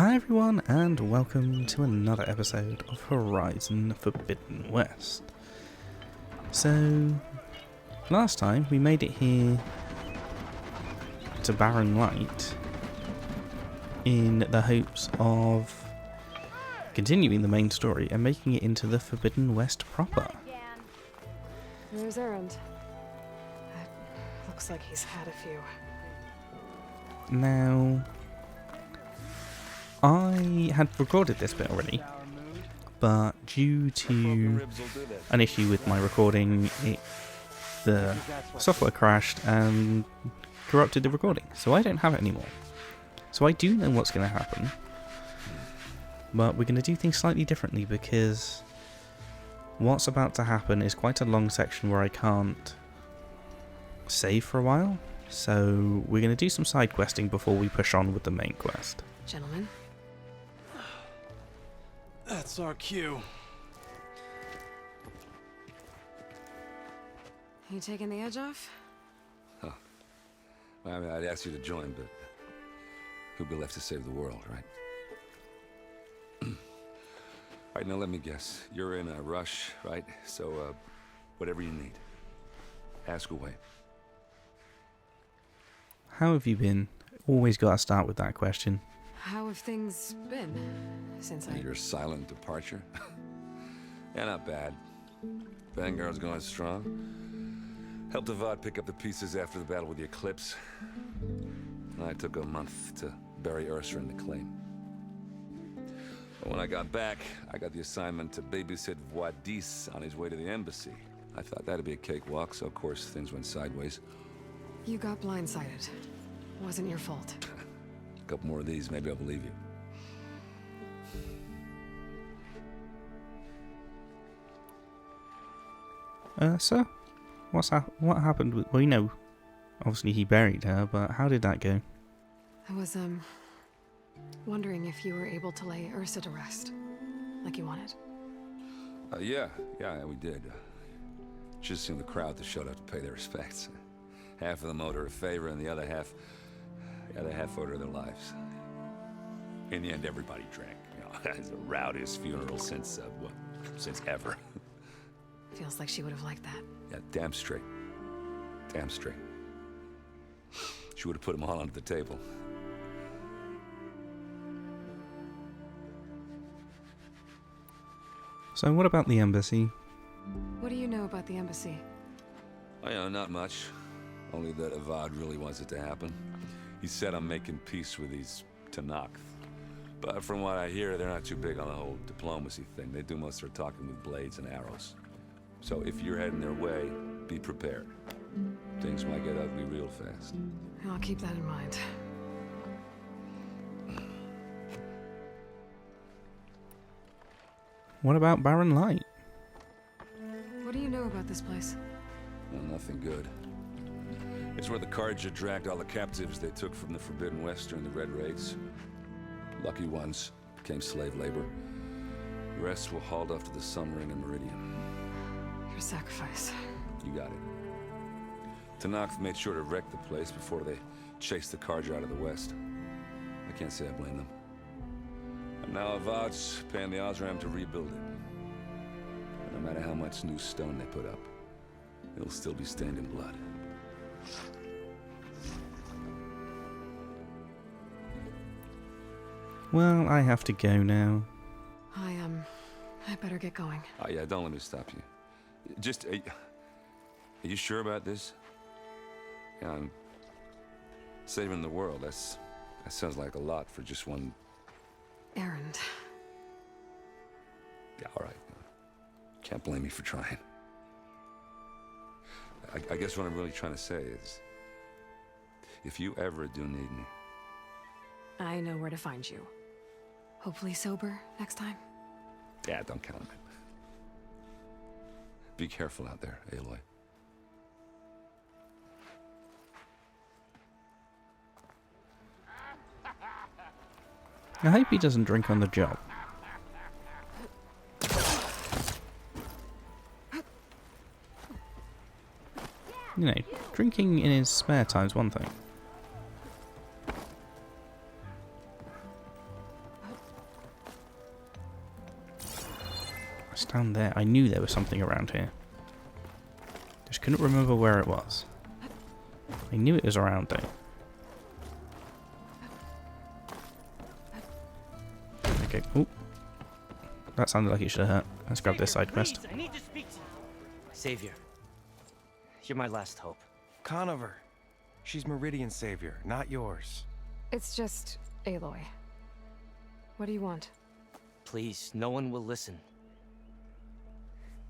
Hi everyone, and welcome to another episode of Horizon Forbidden West. So, last time we made it here to Barren Light in the hopes of continuing the main story and making it into the Forbidden West proper. There's Errand. Looks like he's had a few. Now, I had recorded this bit already, but due to an issue with my recording, the software crashed and corrupted the recording, so I don't have it anymore. So I do know what's going to happen, but we're going to do things slightly differently because what's about to happen is quite a long section where I can't save for a while, so we're going to do some side questing before we push on with the main quest. Gentlemen? That's our cue. You taking the edge off? Huh. Well, I mean, I'd ask you to join, but who'd be left to save the world, right? Alright, now let me guess. You're in a rush, right? So, whatever you need. Ask away. How have you been? Always gotta start with that question. How have things been since Your silent departure? Yeah, not bad. Vanguard's going strong. Helped Avad pick up the pieces after the battle with the Eclipse. I took a month to bury Ursa in the claim. But when I got back, I got the assignment to babysit Wadis on his way to the embassy. I thought that'd be a cakewalk, so of course things went sideways. You got blindsided. Wasn't your fault. A couple more of these, maybe I'll believe you. Sir? What happened with... Well, you know, obviously he buried her, but how did that go? I was, wondering if you were able to lay Ursa to rest, like you wanted. Yeah, we did. Just seemed the crowd that showed up to pay their respects. Half of them owed her a favor, and the other half owed her their lives. In the end, everybody drank. You know, it's the rowdiest funeral since ever. Feels like she would have liked that. Yeah, damn straight. Damn straight. She would have put them all under the table. So what about the embassy? What do you know about the embassy? Oh, yeah, not much. Only that Avad really wants it to happen. He said I'm making peace with these Tanakh. But from what I hear, they're not too big on the whole diplomacy thing. They do most of their talking with blades and arrows. So if you're heading their way, be prepared. Things might get ugly real fast. I'll keep that in mind. What about Barren Light? What do you know about this place? Well, nothing good. It's where the Carja dragged all the captives they took from the Forbidden West during the Red Raids. Lucky ones became slave labor. The rest were hauled off to the Sun Ring and Meridian. Your sacrifice. You got it. Tanakh made sure to wreck the place before they chased the Carja out of the West. I can't say I blame them. And now Avad's paying the Osram to rebuild it. And no matter how much new stone they put up, it'll still be stained in blood. Well, I have to go now. I better get going. Oh yeah, don't let me stop you. Just, are you sure about this? Yeah, I'm saving the world. That sounds like a lot for just one... Errand. Yeah, all right. Can't blame me for trying. I guess what I'm really trying to say is, if you ever do need me... I know where to find you. Hopefully sober next time. Yeah, don't count on it. Be careful out there, Aloy. I hope he doesn't drink on the job. You know, drinking in his spare time's one thing. Down there. I knew there was something around here. Just couldn't remember where it was. I knew it was around though. Okay. Ooh. That sounded like it should have hurt. Let's grab this side quest. I need to speak to you. Savior, you're my last hope. Conover. She's Meridian's savior, not yours. It's just Aloy. What do you want? Please, no one will listen.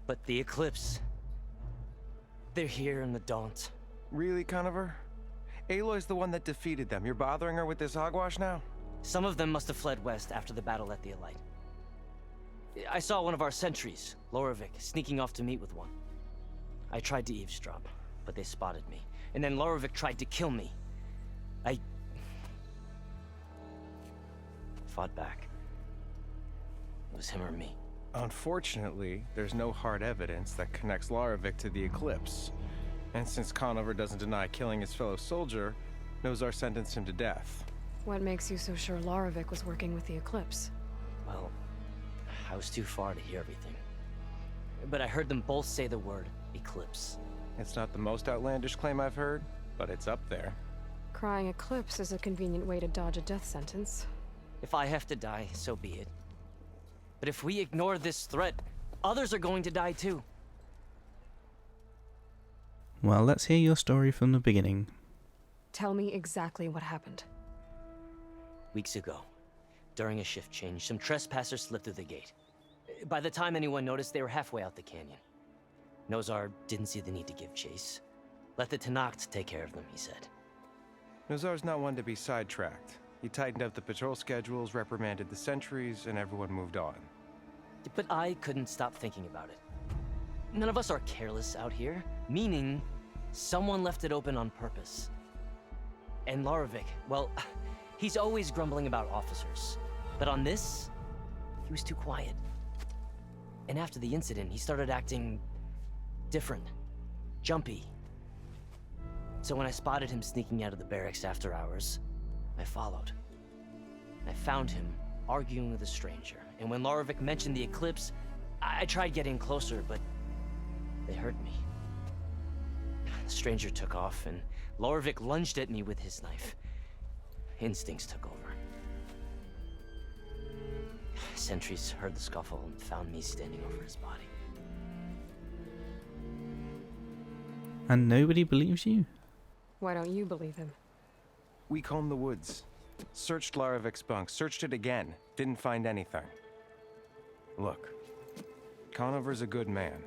But the Eclipse... they're here in the Daunt. Really, Conover? Aloy's the one that defeated them. You're bothering her with this hogwash now? Some of them must have fled west after the battle at the Elite. I saw one of our sentries, Lorovic, sneaking off to meet with one. I tried to eavesdrop, but they spotted me. And then Lorovic tried to kill me. I fought back. It was him or me. Unfortunately, there's no hard evidence that connects Lorovic to the Eclipse. And since Conover doesn't deny killing his fellow soldier, Nozar sentenced him to death. What makes you so sure Lorovic was working with the Eclipse? Well, I was too far to hear everything. But I heard them both say the word Eclipse. It's not the most outlandish claim I've heard, but it's up there. Crying Eclipse is a convenient way to dodge a death sentence. If I have to die, so be it. But if we ignore this threat, others are going to die too. Well, let's hear your story from the beginning. Tell me exactly what happened. Weeks ago, during a shift change, some trespassers slipped through the gate. By the time anyone noticed, they were halfway out the canyon. Nozar didn't see the need to give chase. Let the Tenakth take care of them, he said. Nozar's not one to be sidetracked. He tightened up the patrol schedules, reprimanded the sentries, and everyone moved on. But I couldn't stop thinking about it. None of us are careless out here, meaning someone left it open on purpose. And Lorovic, well, he's always grumbling about officers. But on this, he was too quiet. And after the incident, he started acting different, jumpy. So when I spotted him sneaking out of the barracks after hours, I followed. I found him arguing with a stranger, and when Lorovic mentioned the Eclipse, I tried getting closer, but they heard me. The stranger took off, and Lorovic lunged at me with his knife. Instincts took over. Sentries heard the scuffle and found me standing over his body. And nobody believes you? Why don't you believe him? We combed the woods. Searched Larovic's bunk. Searched it again. Didn't find anything. Look. Conover's a good man.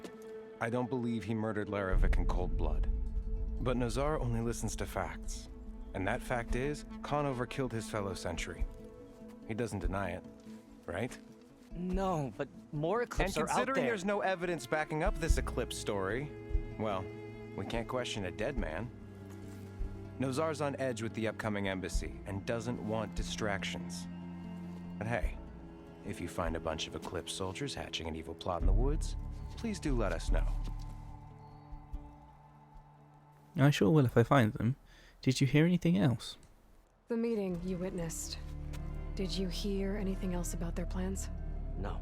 I don't believe he murdered Larovic in cold blood. But Nozar only listens to facts. And that fact is, Conover killed his fellow sentry. He doesn't deny it, right? No, but more Eclipse And are out considering there. there's no evidence backing up this Eclipse story, well, we can't question a dead man. Nozar's on edge with the upcoming embassy and doesn't want distractions. But hey, if you find a bunch of Eclipse soldiers hatching an evil plot in the woods, please do let us know. I sure will if I find them. Did you hear anything else? The meeting you witnessed. Did you hear anything else about their plans? No.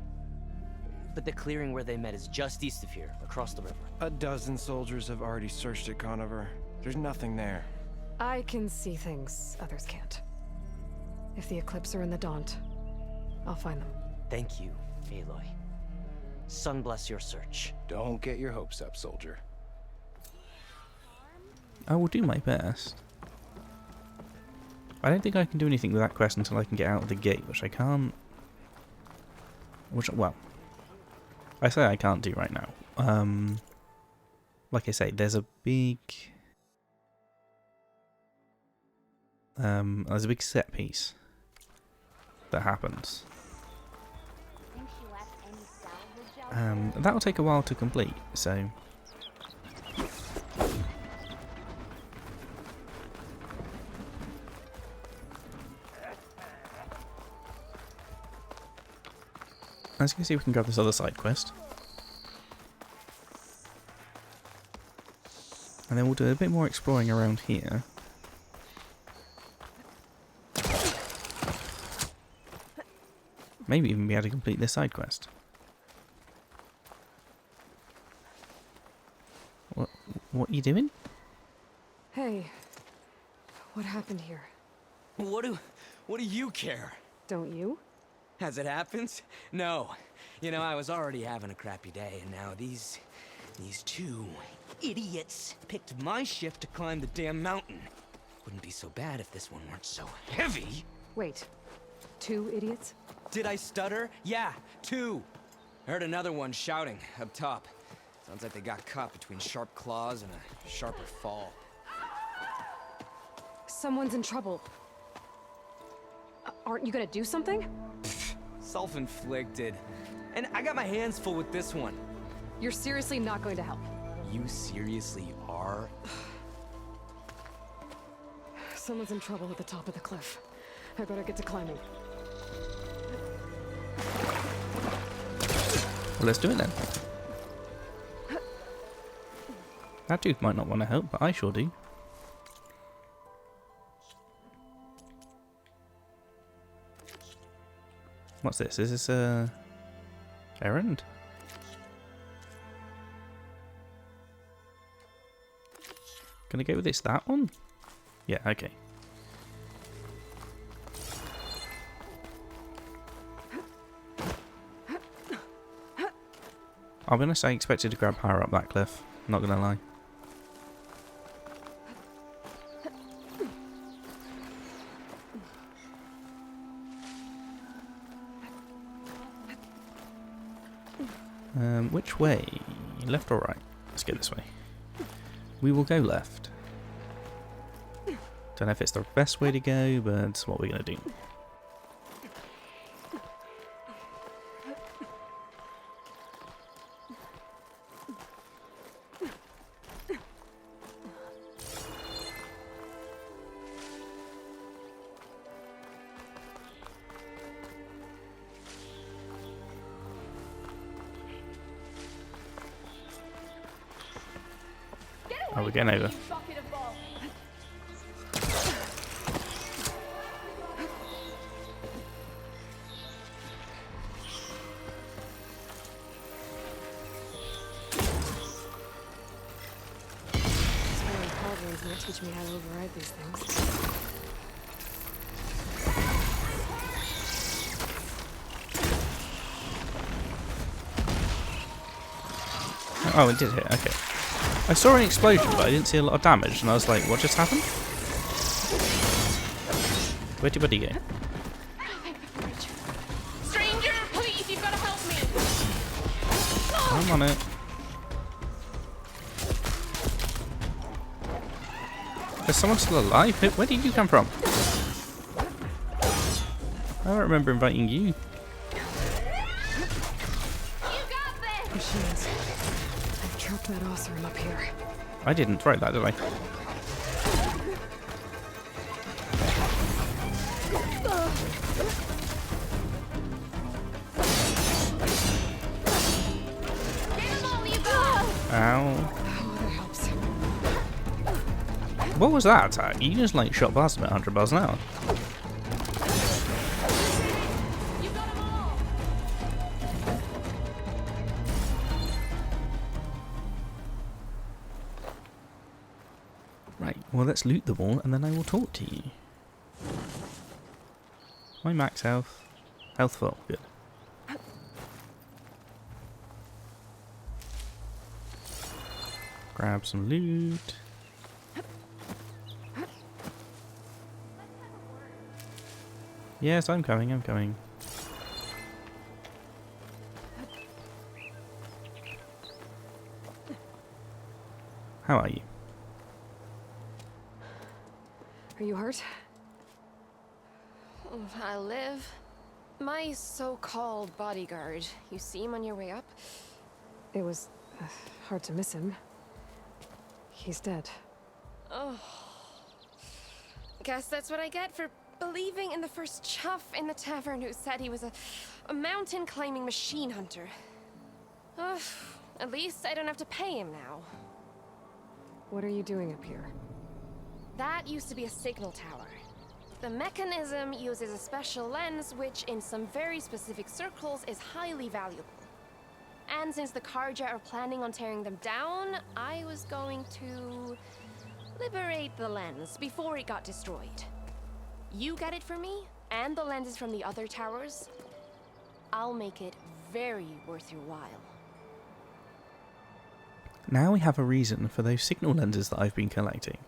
But the clearing where they met is just east of here, across the river. A dozen soldiers have already searched it, Conover. There's nothing there. I can see things others can't. If the Eclipse are in the Daunt, I'll find them. Thank you, Aloy. Sun bless your search. Don't get your hopes up, soldier. I will do my best. I don't think I can do anything with that quest until I can get out of the gate, which I can't... well, I say I can't do right now. Like I say, there's a big... there's a big set piece that happens. That will take a while to complete, so... Let's go see if we can grab this other side quest. And then we'll do a bit more exploring around here. Maybe even be able to complete this side quest. What are you doing? Hey, what happened here? What do you care? Don't you? As it happens? No. You know, I was already having a crappy day, and now these two idiots picked my shift to climb the damn mountain. Wouldn't be so bad if this one weren't so heavy. Wait, 2 idiots? Did I stutter? Yeah, 2. Heard another one shouting up top. Sounds like they got caught between sharp claws and a sharper fall. Someone's in trouble. Aren't you gonna do something? Self-inflicted. And I got my hands full with this one. You're seriously not going to help. You seriously are? Someone's in trouble at the top of the cliff. I better get to climbing. Well, let's do it then. That dude might not want to help, but I sure do. What's this? Is this a errand? Can I go with this? That one? Yeah, okay. I'll be honest, I expected to grab higher up that cliff. Not gonna lie. Which way? Left or right? Let's go this way. We will go left. Don't know if it's the best way to go, but it's what we're gonna do. Oh, we're getting over. Cauldrons might teach me how to override these things. Oh, it did hit, okay. I saw an explosion, but I didn't see a lot of damage, and I was like, what just happened? Where'd your buddy go? Stranger, please, you've got to help me. I'm on it. There's someone still alive? Where did you come from? I don't remember inviting you. You got this. Machines. I've trapped that Oseram up here. I didn't throw that, did I? Give him all you got. Ow. Oh, that helps. What was that attack? You just like shot past him at 100 miles an hour. You got them all. Right, well let's loot them all and then I will talk to you. My max health. Health full, good. Grab some loot. Yes, I'm coming, I'm coming. How are you? Are you hurt? I live. My so-called bodyguard. You see him on your way up? It was hard to miss him. He's dead. Oh. Guess that's what I get for believing in the first chuff in the tavern who said he was a mountain-climbing machine hunter. Ugh. At least I don't have to pay him now. What are you doing up here? That used to be a signal tower. The mechanism uses a special lens which, in some very specific circles, is highly valuable. And since the Karja are planning on tearing them down, I was going to liberate the lens before it got destroyed. You get it for me, and the lenses from the other towers. I'll make it very worth your while. Now we have a reason for those signal lenses that I've been collecting,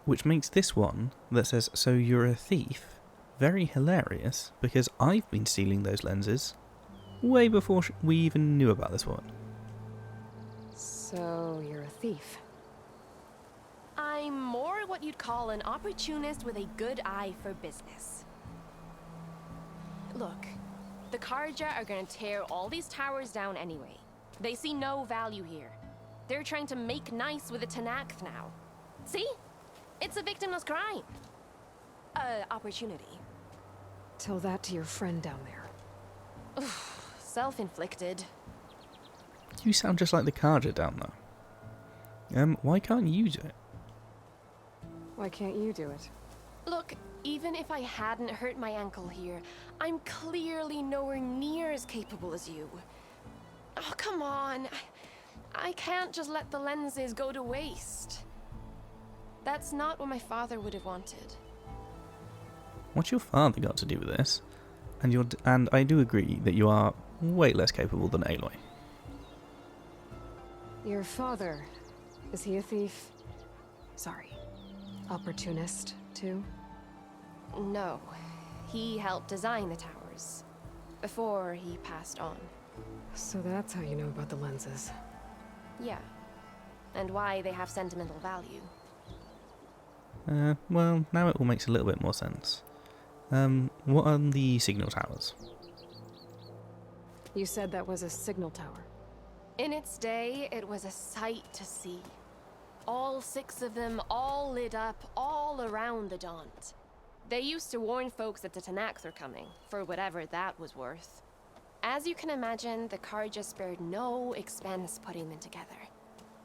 which makes this one that says, "So you're a thief," very hilarious, because I've been stealing those lenses way before we even knew about this one. So, you're a thief. I'm more what you'd call an opportunist with a good eye for business. Look, the Karja are gonna tear all these towers down anyway. They see no value here. They're trying to make nice with the Tenakth now. See? It's a victimless crime. Opportunity. Tell that to your friend down there. Self-inflicted. You sound just like the Karja down there. Why can't you do it? Why can't you do it? Look, even if I hadn't hurt my ankle here, I'm clearly nowhere near as capable as you. Oh, come on. I can't just let the lenses go to waste. That's not what my father would have wanted. What's your father got to do with this? And I do agree that you are way less capable than Aloy. Your father, is he a thief? Sorry, opportunist, too? No, he helped design the towers before he passed on. So that's how you know about the lenses. Yeah, and why they have sentimental value. Well, now it all makes a little bit more sense. What are the signal towers? You said that was a signal tower. In its day, it was a sight to see. All 6 of them, all lit up, all around the Daunt. They used to warn folks that the Tenakth are coming, for whatever that was worth. As you can imagine, the Karja spared no expense putting them together.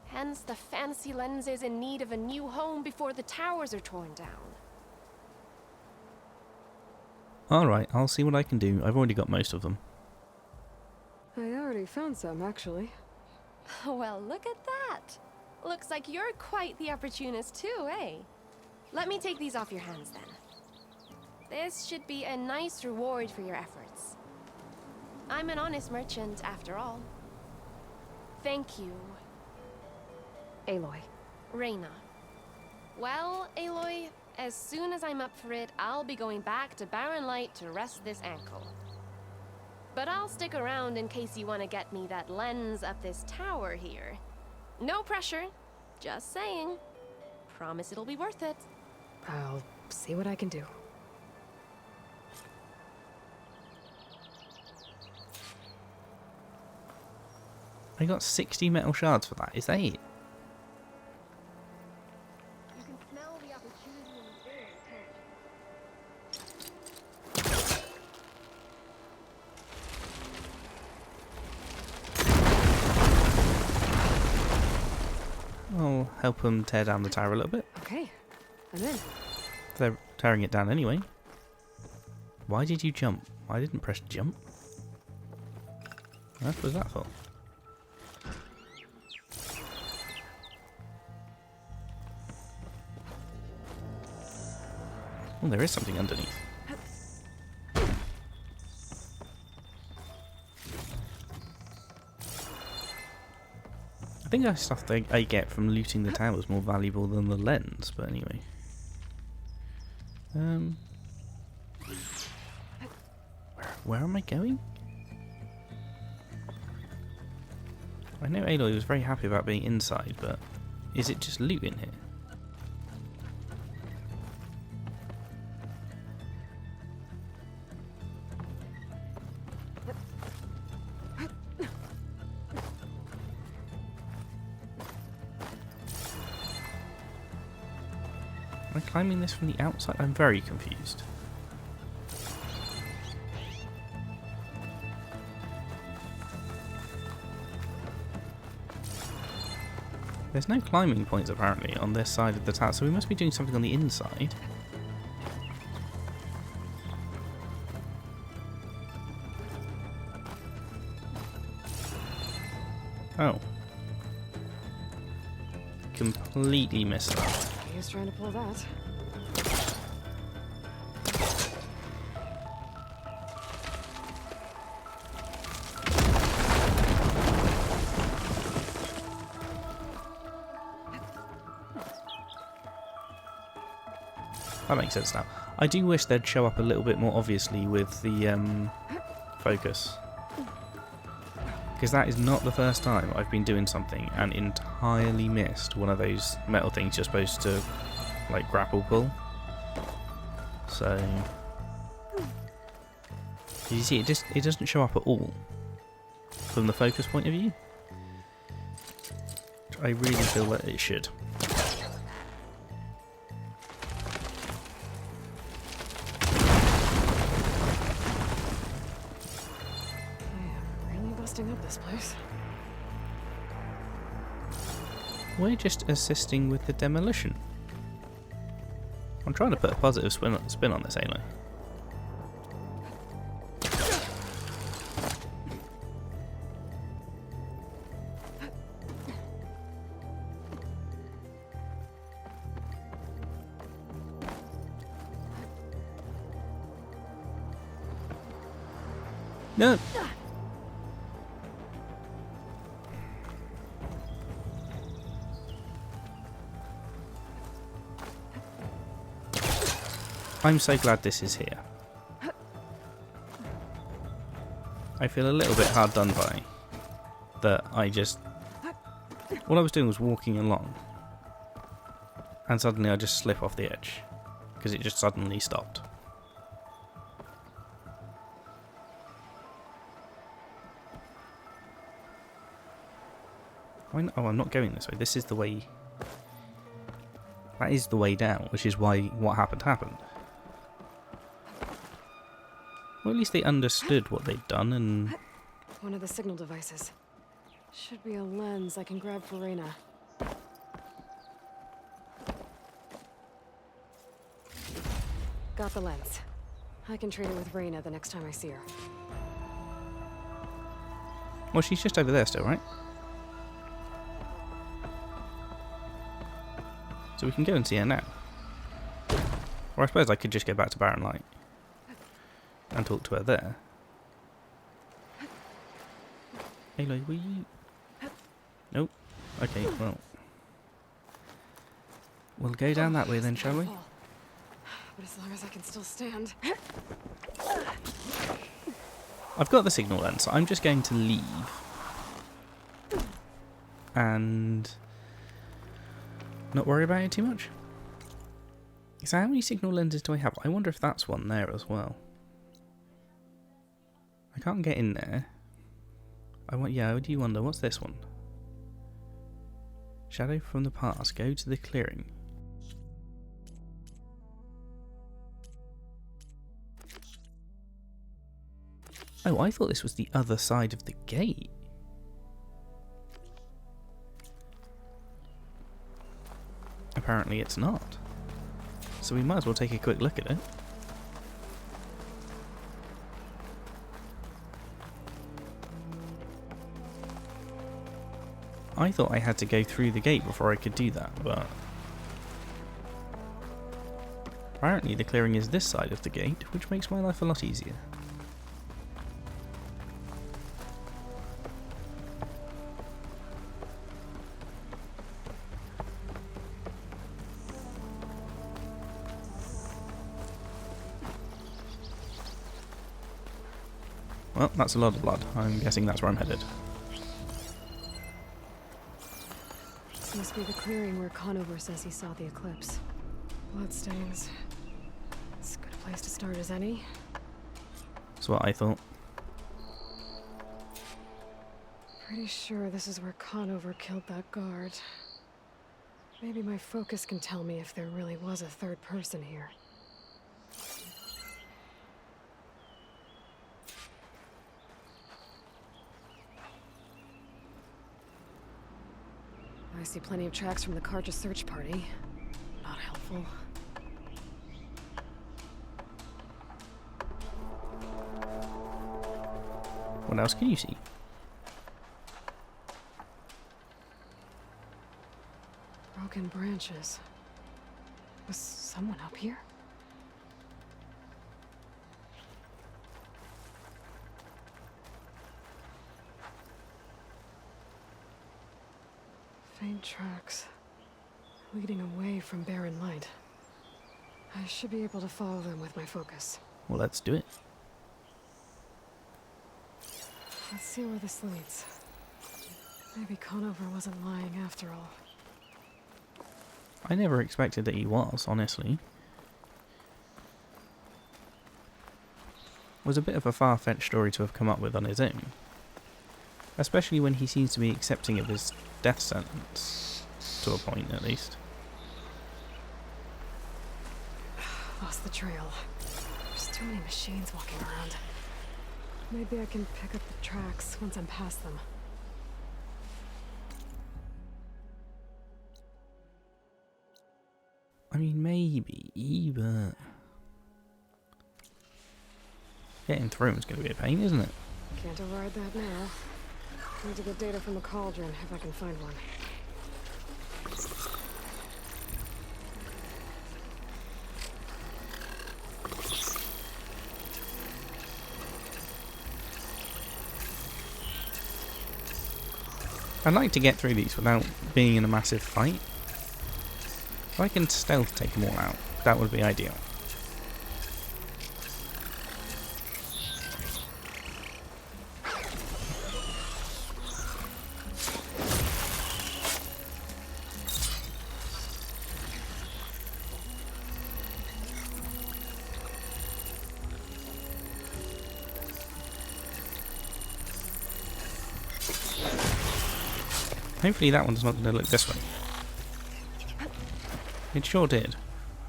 Hence the fancy lenses in need of a new home before the towers are torn down. Alright, I'll see what I can do. I've already got most of them. I already found some, actually. Well, look at that. Looks like you're quite the opportunist too, eh? Let me take these off your hands then. This should be a nice reward for your efforts. I'm an honest merchant, after all. Thank you, Aloy. Reyna. Well, Aloy, as soon as I'm up for it, I'll be going back to Barren Light to rest this ankle. But I'll stick around in case you want to get me that lens up this tower here. No pressure, just saying. Promise it'll be worth it. I'll see what I can do. I got 60 metal shards for that. Is that it? You can smell the opportunity in the air, can't you? I'll help them tear down the tower a little bit. Okay, I'm in. They're tearing it down anyway. Why did you jump? I didn't press jump. What was that for? Oh, there is something underneath. I think that stuff I get from looting the tower is more valuable than the lens, but anyway. Where am I going? I know Aloy was very happy about being inside, but is it just loot in here? Am I climbing this from the outside? I'm very confused. There's no climbing points apparently on this side of the tower, so we must be doing something on the inside. Oh. Completely missed that. He was trying to pull that. That makes sense now. I do wish they'd show up a little bit more obviously with the focus. Because that is not the first time I've been doing something and entirely missed one of those metal things you're supposed to, like, grapple pull. So... you see, it doesn't show up at all from the focus point of view. I really feel that it should. Up this place. We're just assisting with the demolition. I'm trying to put a positive spin on this, ain't I? No. I'm so glad this is here. I feel a little bit hard done by that I just... all I was doing was walking along and suddenly I just slip off the edge because it just suddenly stopped. Oh, I'm not going this way. This is the way... that is the way down, which is why what happened happened. Well, at least they understood what they'd done and... One of the signal devices. Should be a lens I can grab for Reyna. Got the lens. I can trade it with Reyna the next time I see her. Well, she's just over there still, right? So we can go and see her now. Or I suppose I could just go back to Barren Light and talk to her there. Aloy, will you... Nope. Okay, well... we'll go down that way then, shall we? But as long as I can still stand... I've got the signal lens, so I'm just going to leave. And... not worry about it too much. So how many signal lenses do I have? I wonder if that's one there as well. I can't get in there. Yeah, I do wonder, what's this one? Shadow from the past, go to the clearing. Oh, I thought this was the other side of the gate. Apparently it's not. So we might as well take a quick look at it. I thought I had to go through the gate before I could do that, but... apparently the clearing is this side of the gate, which makes my life a lot easier. Well, that's a lot of blood. I'm guessing that's where I'm headed. This must be the clearing where Conover says he saw the eclipse. Bloodstains. It's as good a place to start as any. That's what I thought. Pretty sure this is where Conover killed that guard. Maybe my focus can tell me if there really was a third person here. I see plenty of tracks from the Karja search party. Not helpful. What else can you see? branches. Was someone up here? Faint tracks, leading away from Barren light. I should be able to follow them with my focus. Well, let's do it. Let's see where this leads. Maybe Conover wasn't lying after all. I never expected that he was, honestly. It was a bit of a far-fetched story to have come up with on his own. Especially when he seems to be accepting of his death sentence. To a point, at least. Lost the trail. There's too many machines walking around. Maybe I can pick up the tracks once I'm past them. I mean, maybe, but... getting through is going to be a pain, isn't it? Can't override that now. Need to get data from the cauldron if I can find one. I'd like to get through these without being in a massive fight. If I can stealth take them all out, that would be ideal. Hopefully that one's not going to look this way. It sure did.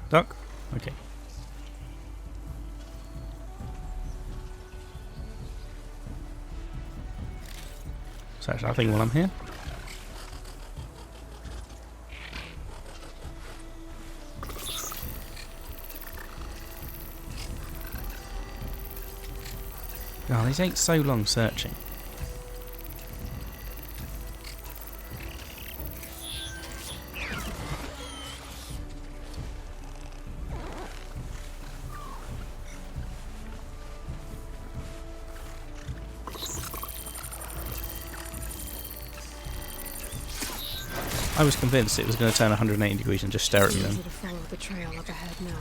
Duck? Okay. Search that thing while I'm here. Oh, they take so long searching. I was convinced it was going to turn 180 degrees and just stare at me then. Easy to follow the trail up ahead now.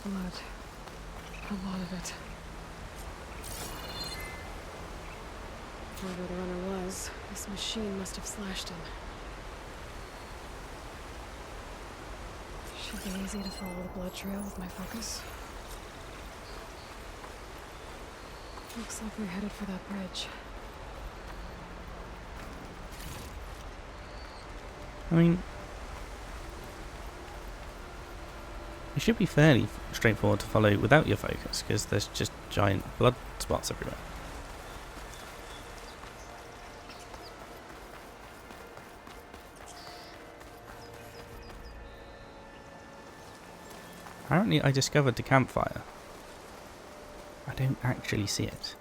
Blood. A lot of it. Whoever the runner was, this machine must have slashed him. Should be easy to follow the blood trail with my focus. Looks like we're headed for that bridge. I mean, it should be fairly straightforward to follow without your focus, because there's just giant blood spots everywhere. Apparently I discovered the campfire. I don't actually see it.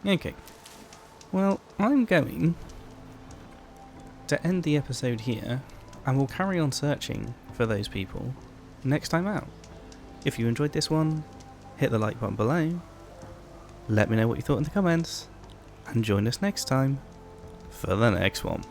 Okay. Well, I'm going to end the episode here, and we'll carry on searching for those people next time out. If you enjoyed this one, hit the like button below, let me know what you thought in the comments, and join us next time for the next one.